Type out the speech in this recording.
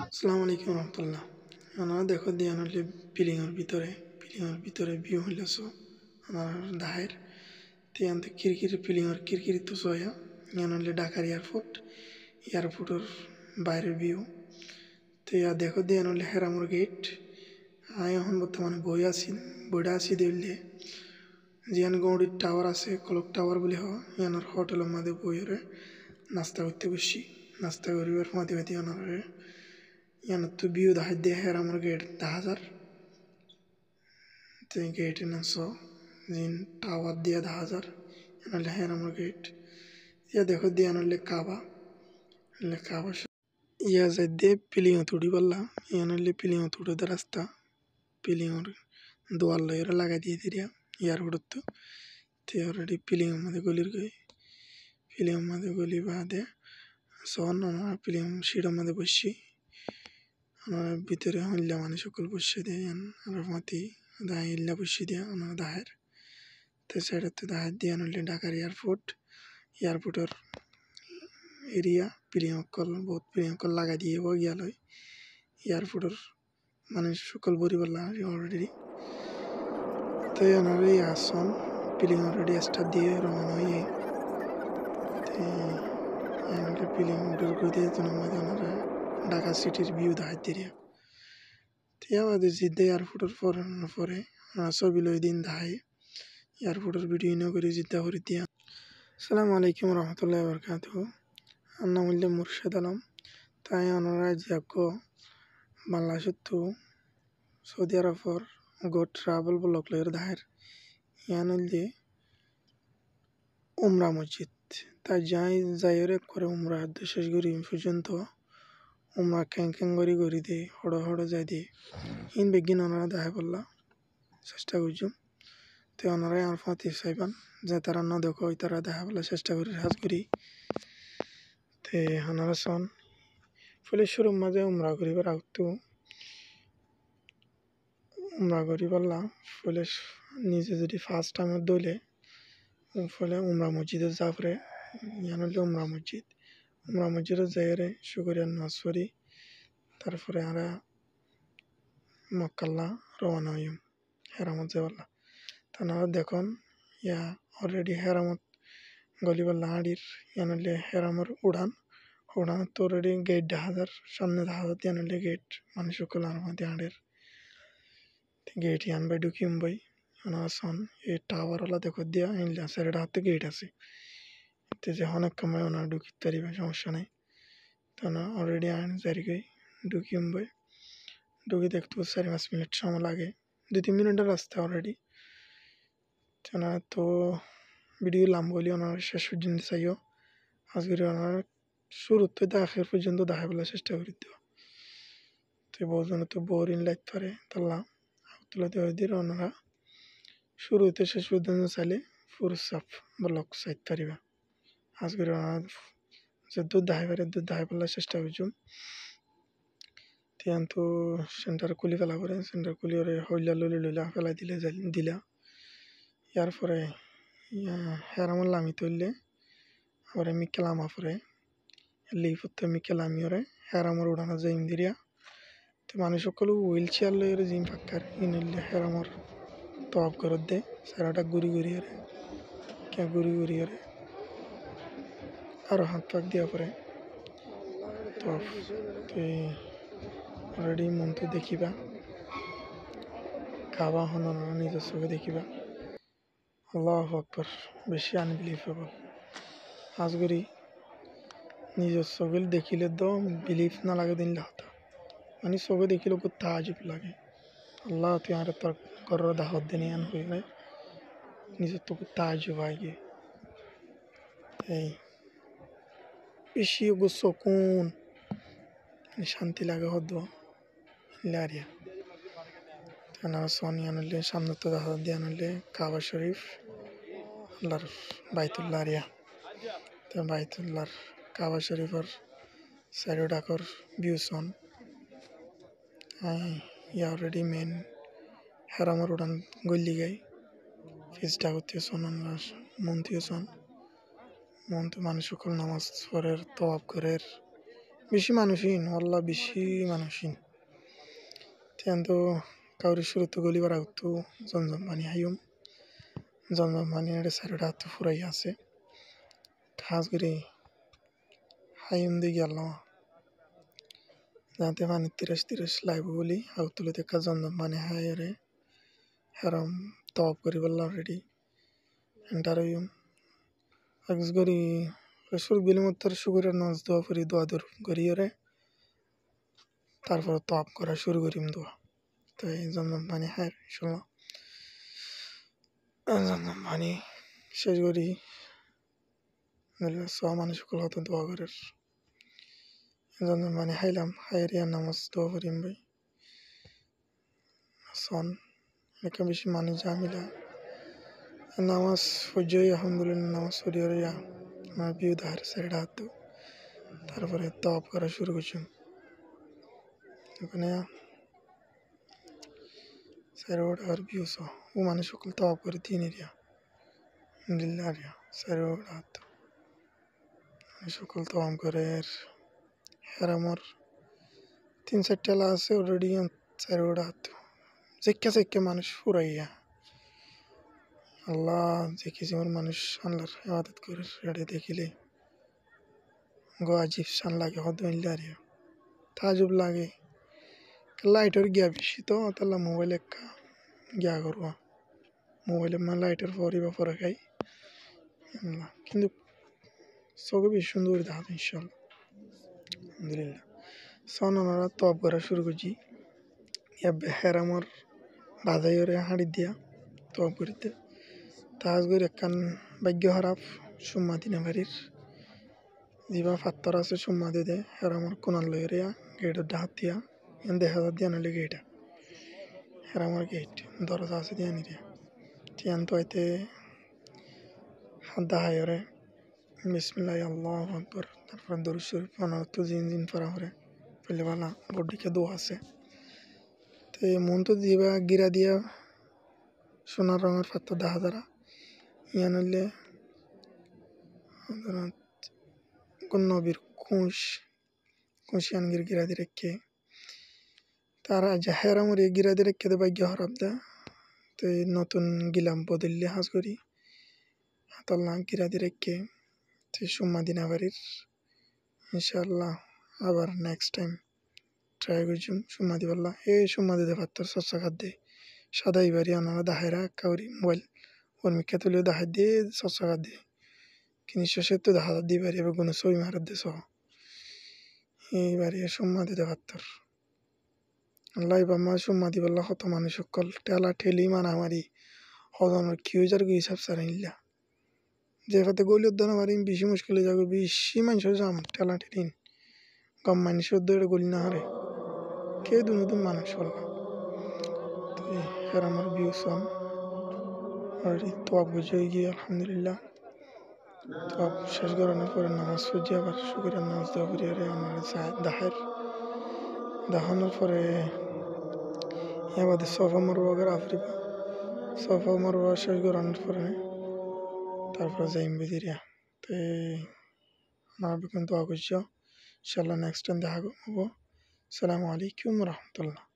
আসসালামু আলাইকুম রহমতুল্লাহ। আমার দেখো দিয়ে আনলে পিলিংয়ের ভিতরে ভিউ হইলেছ আমার দাহের তিয়ান্তে কিরকিরি তো সয়া আনলে ঢাকার এয়ারপোর্টের বাইরের ভিউ তিয়া দেখো দিয়ে আনলে হেরামুর গেট। আই এখন বর্তমানে বইটা আছি দিলে জিয়ান গৌড়ির টাওয়ার আছে কলক টাওয়ার বলে হওয়া ইয়ানোর হোটেলের মাঝে বইরে নাস্তা করতে বসছি। নাস্তা করিবার মাঝে মাঝে আনারে ইয়ানোর তো ভিউ দেখা দিয়ে হেরামুর গেট 10,000 গেট নাচ জিন টাওয়ার দিয়ে 10,000 এনালে হেরামুর গেট ইয়া দেখো দিয়ে আনলে কাবা ইয়া যাই দিয়ে পিলিং তুড়ি পারলা ইয়ানলে পিলিং তুড়ে রাস্তা পিলিংর দোয়ার লয়ের লাগাই দিয়ে দিরিয়া এয়ারপোর্ট তো অলরেডি পিলিংয়ের মধ্যে গলি বাদে সন আমরা পিলিং সিঁড়ের মধ্যে বসছি। আমার ভিতরে হইলা মানে সকল বসে দেয় আর মাতি দায় ইল্লা বসে দেয়া আমার দাহের তো সাইডতে দাহের দিয়ে আনলে ঢাকার এয়ারপোর্টের এরিয়া প্রিয়ঙ্কল লাগাই দিয়ে গিয়াল এয়ারপোর্টের মানে সকল বরিবল্লা অলরেডি তো এনারে আসন পিলিং অলরেডি স্টার্ট দিয়ে রওনা হয়ে পিলিং ডুরকো দিয়ে তোমাদের ওনারা ঢাকা সিটির ভিউ দেখাই দিয়ে তিয়া আমাদের জিদ্দা এয়ারপোর্টের পরে ছবি লই দিন দাহাই এয়ারপোর্টের ভিডিও ইনো করে জিদ্দা করে দিয়া। আসসালামু আলাইকুম রহমতুল্লাহ বরকাত। আর নাম হইলে মুর্শেদ আলম। তাই ওনারা যাক বাংলাদেশের তো সৌদি আরবর ট্রাভেল ব্লক লয়ের দাহের ইয়ান হইলে উমরা মসজিদ তাই যাই করে উমরা শেষ করি পর্যন্ত উমরা ক্যাং করি দে হড় যাই দিয়ে ইন বেগিন ওনারা দেখা পড়লা চেষ্টা করছুম তো ওনারাই আর ফাঁতি চাইবান যে তারা না দেখো তারা দেখা বলার চেষ্টা করি সাজ করি তে ওনারা সন ফলে শুরুর মাঝে উমরা করিবার আগতো উমরা করি পারলাম ফলে নিজে যদি ফার্স্ট টাইমের দইলে ফলে উমরা মসজিদে যা পরে ইয়ান হলে উমরা মসজিদে যাই রে শুকরিয়া নামাজ পড়ি তারপরে আমরা মক্কাল্লা রওনা হইম হেরামত যাবাল্লা তারা দেখুন ইয়া অলরেডি হেরামত গলিবাল্লা হাঁড়ির ইয়ান হলে হেরামর উড়ান তো অলরেডি গেট 10,000 সামনে 10,000 ইয়ান হলে গেট মানুষ সকল আরমাতে হাঁড়ের গেট ইয়ান বাই ঢুকিম বই সন এই টাওয়ারওয়ালা দেখো দিয়া ইনলা সাইডের হাতে গেট আছে এতে যে অনেক কামাই ওনার ঢুকিতে পারিবে সমস্যা নেই তো না অলরেডি আইন যারিগই ঢুকিম বই ঢুকি দেখতে 4-5 মিনিট সময় লাগে 2-3 মিনিটের রাস্তা অলরেডি না তো ভিডিও লম্বা হলে ওনার শেষ পর্যন্ত চাইও আজকের ওনার শুরুর থেকে আখের পর্যন্ত দেখা বলার চেষ্টা করি দেওয়া তো বহুজন তো বোরিং লাগতে পারে তাল্লা তুলে দেওয়া দিয়ে ওনারা শুরু হতে শেষ পর্যন্ত চাইলে পুরো সাফ ব্লক চাইতে পারিবা আজকের ওনার যে দুধ দেখাই পেলার চেষ্টা করছুম তিয়ান তো সেন্টার খুলি ফেলা পরে সেন্টার খুলি ওরে হইলা লইলা ফেলাই দিলা ইয়ার পরে হেরামল লামি তুললে আবার মিকেলামা পরে লিফতে মিকেলামি ওরে হেরামর উড়ানো যাইম দিরিয়া তো মানুষ সকল হুইল চেয়ার লইরে জিম ফাক্কার ইনলে হেরামর তপ করে দে সারাটা ঘুরি ওরে আরো হাত পাক দিয়া পরে তপ অলরেডি মন তো দেখিবা খাওয়া হন নিজের চোখে দেখিবা আল্লাহু আকবার বেশি আনবিলিভেবল আজগরি নিজের চোখে দেখিলে তো বিলিভ না লাগে দিন হতা মানে চোখে দেখিলে খুব তাজিব লাগে আল্লাহ তুই আর তোর করার দাহত দিনে আন হইলে নিজের তো খুব তাজিব আগে এই বেশি চকুন শান্তি লাগে হদ লারিয়া সনি আনলে সামনে তো দেখা দিয়ে আনলে কাবা শরীফ আল্লাহর বাইতুল্লাহ আরিয়া তো বাইতুল্লাহর কাবা শরীফের সাইড ডাকর ভিউ সন ইয়া অলরেডি মেন হেরামর উড়ান গল্লি গাই ফিস ডাকতীয় সন মন্ত্রীয় সন মন্ত্রী মানুষ সকল নামাজ পড়ের তওয়াব করের বেশি মানুষহীন ওয়াল্লা বেশি মানুষহীন তেন তো কাউরি শুরু তো গলিবার আগতো জমজম পানি হাইম জমজম পানি এটা সাইডে হাত ফুরাই আছে খাস করে হাইম দিয়ে গেল যাতে পানি তিরিশ তিরিশ লাইব বলি আগতুলে দেখা জমজম পানি হাই রে হেরম তপ করি বললাম অলরেডি এন্টার হইম আজ করি শুরু বিলি মতো শুকুরের নাচ দোয়া করি দোয়া দূর করি রে তারপর তপ করা শুরু করিম দোয়া তো এই জমজম পানি হায় শুনলাম জমজম পানি শেষ করি সব মানুষ সকল হতো দোয়া করে জমজম পানি হাইলাম হাইরিয়া নামাজ দোয়া করিম ভাই সন একে বেশি মানুষ যা মিলা নামাজ সূর্যই আলহামদুলিল্লাহ নামাজ সূর্যরিয়া আমার বিউ দাহার সাইড হাত তারপরে তপ করা শুরু করছিলাম ওখানে সাইড আর বিউ সহ ও মানুষ সকল তপ করে তিন এরিয়া আলহামদুলিল্লাহ রিয়া সাইড হাত সকল তপ করে হেরামর 3-4 টেলা আছে অলরেডি সাইড হাত চেক্কা মানুষ ফুরাইয়া আল্লাহ দেখেছি আমার মানুষ আল্লাহর ইবাদত করে রেডে দেখিলে গো আজিব শান লাগে হদ মিল্লারিয়া তাজুব লাগে লাইটের গিয়া বেশি তো তাহলে মোবাইল একটা গিয়া করবো মোবাইলে মা লাইটের পরে পরে খাই কিন্তু চোখে বেশি সুন্দর দেখা ইনশাল্লাহ আলহামদুলিল্লাহ সন ওনারা তপ করা শুরু করছি হেরামর বাজাইরে হাঁড়ি দিয়া তপ করিতে তাজ করে একখান ভাগ্য খারাপ সুম্মা দিনে বাড়ির যা পাত্তর আছে সুম্মা দিয়ে দেয় হেরামর কোনার লইয়া গেটের ডাহাত দিয়া দেখা যাক দিয়া নাহলে গেটা হেরামর গেট দরজা আছে দিয়া নিরিয়া তিয়ান তো এতে হাত দাহাইরে বিসমিল্লাহ আল্লাহু আকবার তারপর দরুদ শরীফ তো জিন পড়া হরে পহলে বালা বডিকে দোয়া আছে তো মন তো দিবা গিরা দিয়া সোনার রঙের পাত্র দেখা যারা ইয়ান হইলে কোন নবীর খুশিয়ান গিরা দিয়ে রেখে তারা হেরামর গিরা দিয়ে রেখে দেবা ভাগ্য খারাপ দা তো নতুন গিলাম বদললে হাজ করি হাতল্লা গিরা দিয়ে রেখে তো সুম্মা দিনা বাড়ির ইনশাল্লাহ আবার নেক্সট টাইম ট্রাই করছুম সুম্মা দিবাল্লা সুম্মা দিতে পারত সচ্চা খাদ্যে সাদাই বাড়ি আনারা দাহাইরা কাউরি মোবাইল কর্মীক্ষা তুলেও দাহাই দিয়ে সচ্চা খাদ্যে কিন্তু শেষে তো দেখা দিয়ে বাড়ি এবার কোনো ছবি মারার দিয়ে সহ এইবারে সুম্মা দিতে পারত আল্লাহ বাম্মা সুম্মা দিবাল্লা হত মানুষ সকল টেলা ঠেলি মারামারি হদনের কিউজার গই হিসাব সারা ইল্লা যে ফাতে গলি উদ্যান মারি বেশি মুশকিলে যাবে বেশি মানুষের যাম টেলা ঠেলিন কম মানুষের দৌড়ে গলি না হারে কে নতুন মানুষ বললাম তো এর আমার ভিউ সন অলরেডি তোয়াব বুঝে গিয়ে আলহামদুলিল্লাহ তোয়াব শেষ করানোর পরে নামাজ পড়ছি আবার শুক্রের নামাজ দেওয়া করি আরে আমার দেখানোর পরে এবার সফা মারবা করে আফরিবা সফা মারবা শেষ করানোর পরে তারপরে যাইম বেদিরিয়া তো আমার কিন্তু দোয়া করছি ইনশাল্লাহ নেক্সট টাইম দেখা হবো আসসালামু আলাইকুম রহমতুল্লাহ